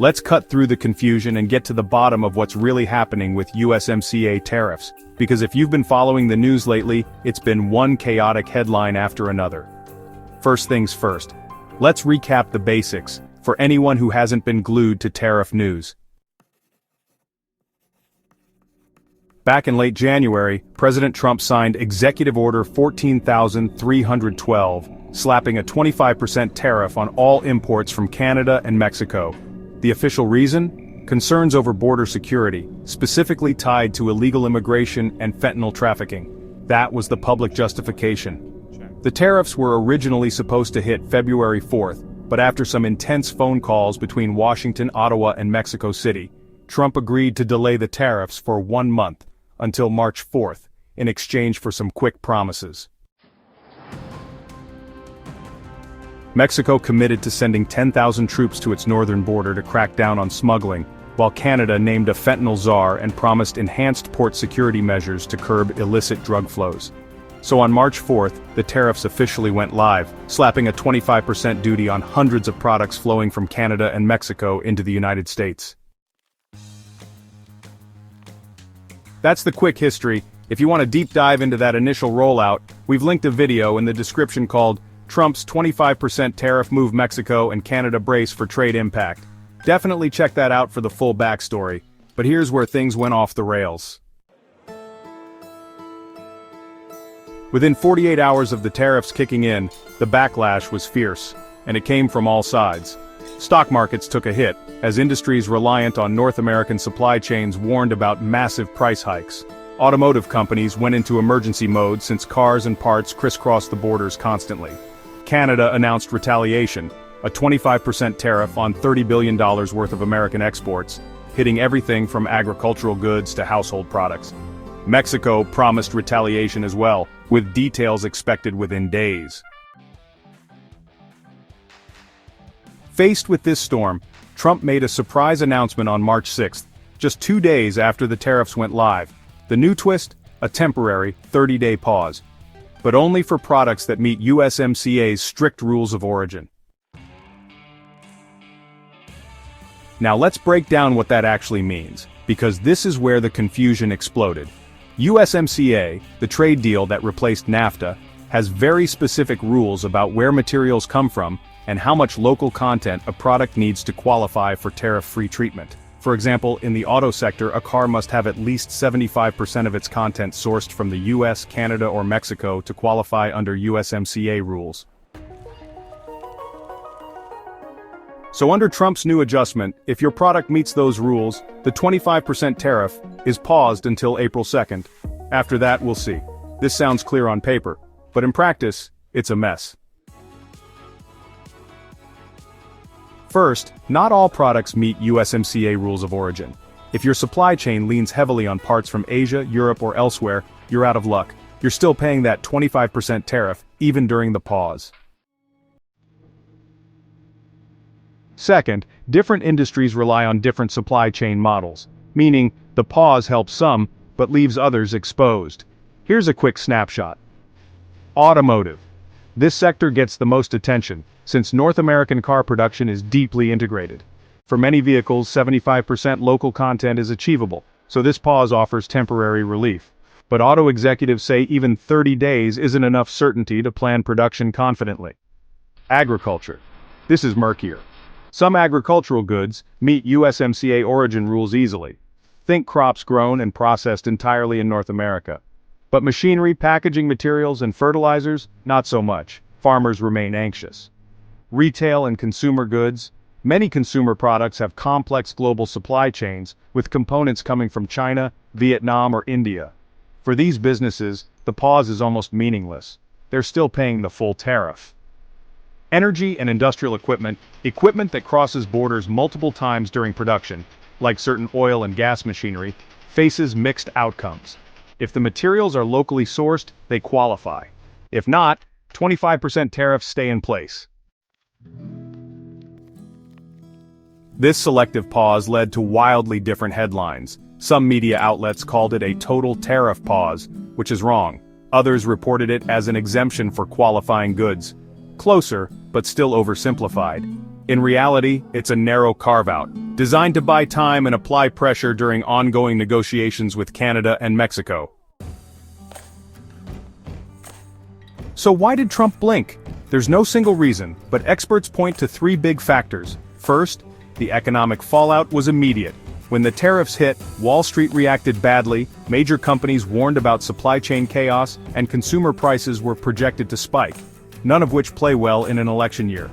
Let's cut through the confusion and get to the bottom of what's really happening with USMCA tariffs, because if you've been following the news lately, it's been one chaotic headline after another. First things first, let's recap the basics, for anyone who hasn't been glued to tariff news. Back in late January, President Trump signed Executive Order 14,312, slapping a 25% tariff on all imports from Canada and Mexico. The official reason? Concerns over border security, specifically tied to illegal immigration and fentanyl trafficking. That was the public justification. The tariffs were originally supposed to hit February 4th, but after some intense phone calls between Washington, Ottawa, and Mexico City, Trump agreed to delay the tariffs for 1 month, until March 4th, in exchange for some quick promises. Mexico committed to sending 10,000 troops to its northern border to crack down on smuggling, while Canada named a fentanyl czar and promised enhanced port security measures to curb illicit drug flows. So on March 4th, the tariffs officially went live, slapping a 25% duty on hundreds of products flowing from Canada and Mexico into the United States. That's the quick history. If you want a deep dive into that initial rollout, we've linked a video in the description called Trump's 25% Tariff Move Mexico and Canada Brace for Trade Impact. Definitely check that out for the full backstory, but here's where things went off the rails. Within 48 hours of the tariffs kicking in, the backlash was fierce, and it came from all sides. Stock markets took a hit, as industries reliant on North American supply chains warned about massive price hikes. Automotive companies went into emergency mode since cars and parts crisscrossed the borders constantly. Canada announced retaliation, a 25% tariff on $30 billion worth of American exports, hitting everything from agricultural goods to household products. Mexico promised retaliation as well, with details expected within days. Faced with this storm, Trump made a surprise announcement on March 6th, just 2 days after the tariffs went live. The new twist? A temporary, 30-day pause. But only for products that meet USMCA's strict rules of origin. Now let's break down what that actually means, because this is where the confusion exploded. USMCA, the trade deal that replaced NAFTA, has very specific rules about where materials come from and how much local content a product needs to qualify for tariff-free treatment. For example, in the auto sector, a car must have at least 75% of its content sourced from the US, Canada, or Mexico to qualify under USMCA rules. So under Trump's new adjustment, if your product meets those rules, the 25% tariff is paused until April 2nd. After that, we'll see. This sounds clear on paper, but in practice, it's a mess. First, not all products meet USMCA rules of origin. If your supply chain leans heavily on parts from Asia, Europe, or elsewhere, you're out of luck. You're still paying that 25% tariff, even during the pause. Second, different industries rely on different supply chain models, meaning the pause helps some, but leaves others exposed. Here's a quick snapshot. Automotive. This sector gets the most attention, since North American car production is deeply integrated. For many vehicles, 75% local content is achievable, so this pause offers temporary relief. But auto executives say even 30 days isn't enough certainty to plan production confidently. Agriculture. This is murkier. Some agricultural goods meet USMCA origin rules easily. Think crops grown and processed entirely in North America. But machinery, packaging materials, and fertilizers, not so much. Farmers remain anxious. Retail and consumer goods. Many consumer products have complex global supply chains, with components coming from China, Vietnam, or India. For these businesses, the pause is almost meaningless. They're still paying the full tariff. Energy and industrial equipment that crosses borders multiple times during production, like certain oil and gas machinery, faces mixed outcomes. If the materials are locally sourced, they qualify. If not, 25% tariffs stay in place. This selective pause led to wildly different headlines. Some media outlets called it a total tariff pause, which is wrong. Others reported it as an exemption for qualifying goods. Closer, but still oversimplified. In reality, it's a narrow carve-out, designed to buy time and apply pressure during ongoing negotiations with Canada and Mexico. So why did Trump blink? There's no single reason, but experts point to three big factors. First, the economic fallout was immediate. When the tariffs hit, Wall Street reacted badly, major companies warned about supply chain chaos, and consumer prices were projected to spike, none of which play well in an election year.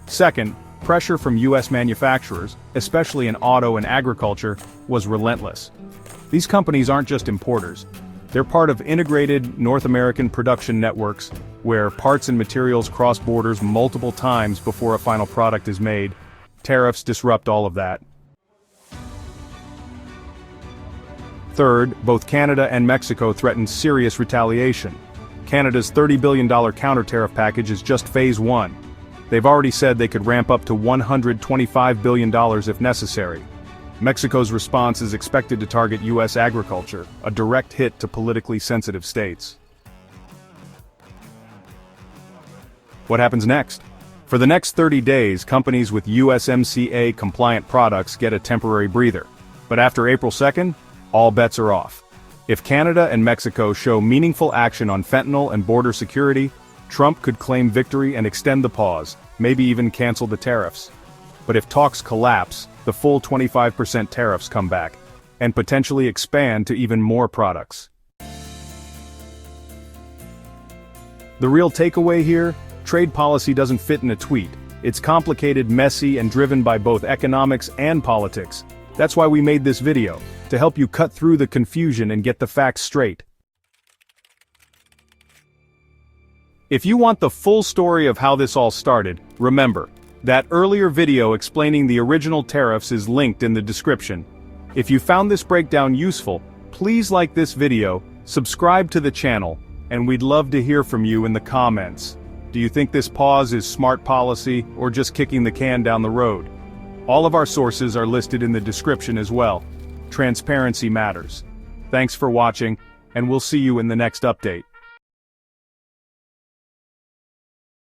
Second, pressure from U.S. manufacturers, especially in auto and agriculture, was relentless. These companies aren't just importers. They're part of integrated North American production networks, where parts and materials cross borders multiple times before a final product is made. Tariffs disrupt all of that. Third, both Canada and Mexico threatened serious retaliation. Canada's $30 billion counter-tariff package is just phase one. They've already said they could ramp up to $125 billion if necessary. Mexico's response is expected to target U.S. agriculture, a direct hit to politically sensitive states. What happens next? For the next 30 days, companies with USMCA-compliant products get a temporary breather. But after April 2nd, all bets are off. If Canada and Mexico show meaningful action on fentanyl and border security, Trump could claim victory and extend the pause, maybe even cancel the tariffs. But if talks collapse, the full 25% tariffs come back, and potentially expand to even more products. The real takeaway here? Trade policy doesn't fit in a tweet. It's complicated, messy, and driven by both economics and politics. That's why we made this video, to help you cut through the confusion and get the facts straight. If you want the full story of how this all started, remember, that earlier video explaining the original tariffs is linked in the description. If you found this breakdown useful, please like this video, subscribe to the channel, and we'd love to hear from you in the comments. Do you think this pause is smart policy, or just kicking the can down the road? All of our sources are listed in the description as well. Transparency matters. Thanks for watching, and we'll see you in the next update.